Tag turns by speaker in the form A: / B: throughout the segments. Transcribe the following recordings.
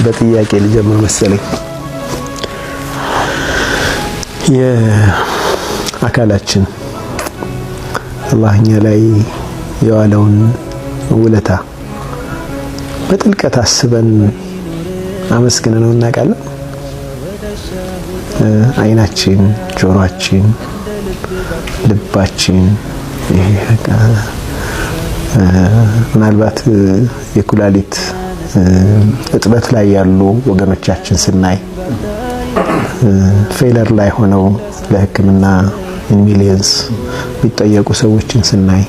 A: በጥያቄ ልጀምር መሰለኝ። የአካላችን አላህ እኛ ላይ የዋለውን ውለታ በጥልቀት አስበን አመስግነን እናውቃለን? አይናችን፣ ጆሮአችን፣ ልባችን ምናልባት የኩላሊት እጥበት ላይ ያሉ ወገኖቻችን ስናይ ፌለር ላይ ሆነው ለሕክምና ሚሊየንስ የሚጠየቁ ሰዎችን ስናይ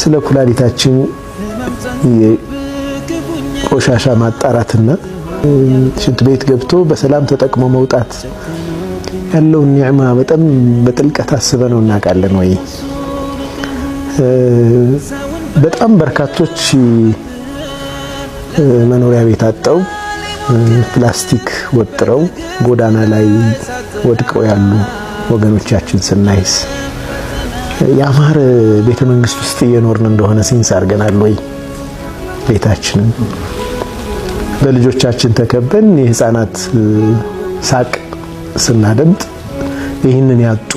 A: ስለ ኩላሊታችን ቆሻሻ ማጣራትና ሽንት ቤት ገብቶ በሰላም ተጠቅሞ መውጣት ያለውን ኒዕማ በጣም በጥልቀት አስበነው እናውቃለን ወይ? በጣም በርካቶች መኖሪያ ቤት አጣው ፕላስቲክ ወጥረው ጎዳና ላይ ወድቀው ያሉ ወገኖቻችን ስናይስ ያማረ ቤተ መንግስት ውስጥ እየኖርን እንደሆነ ሲንስ አድርገናል ወይ? ቤታችንን በልጆቻችን ተከበን የህፃናት ሳቅ ስናደምጥ ይህንን ያጡ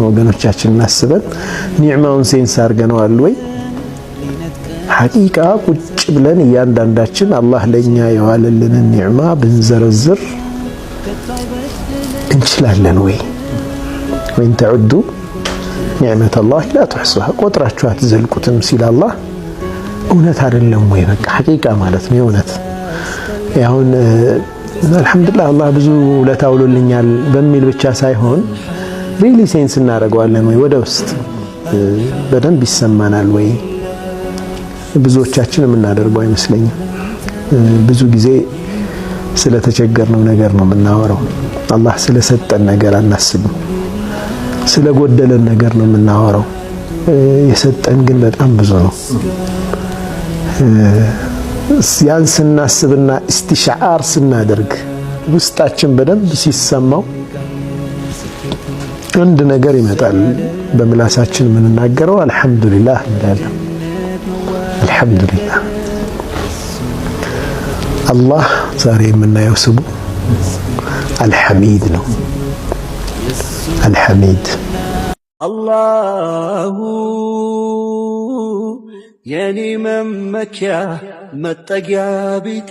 A: ወገኖቻችንን አስበን ኒዕማውን ሲንስ አድርገናል ወይ? ሐቂቃ ቁጭ ብለን እያንዳንዳችን አላህ ለኛ የዋለልንን ኒዕማ ብንዘረዝር እንችላለን ወይ? ወይን ተዑዱ ኒዕመተ አላህ ላ ትሕሱሃ ቆጥራችሁ አትዘልቁትም ሲል አላህ እውነት አይደለም ወይ? በቃ ሐቂቃ ማለት ነው። እውነት ያሁን አልሐምዱሊላህ አላህ ብዙ ውለታ ውሎልኛል በሚል ብቻ ሳይሆን ሪሊ ሴንስ እናደርገዋለን ወይ? ወደ ውስጥ በደንብ ይሰማናል ወይ? ብዙዎቻችን የምናደርገው አይመስለኝም። ብዙ ጊዜ ስለተቸገርነው ነገር ነው የምናወራው። አላህ ስለሰጠን ነገር አናስብም። ስለጎደለን ነገር ነው የምናወራው። የሰጠን ግን በጣም ብዙ ነው። ያን ስናስብና ኢስቲሽዓር ስናደርግ ውስጣችን በደንብ ሲሰማው አንድ ነገር ይመጣል። በምላሳችን የምንናገረው አልሐምዱሊላህ እንላለን። አልሐምዱሊላህ አላህ ዛሬ የምናየው ስሙ አልሐሚድ ነው። አልሐሚድ
B: አላሁ የኔ መመኪያ መጠጊያ ቤቴ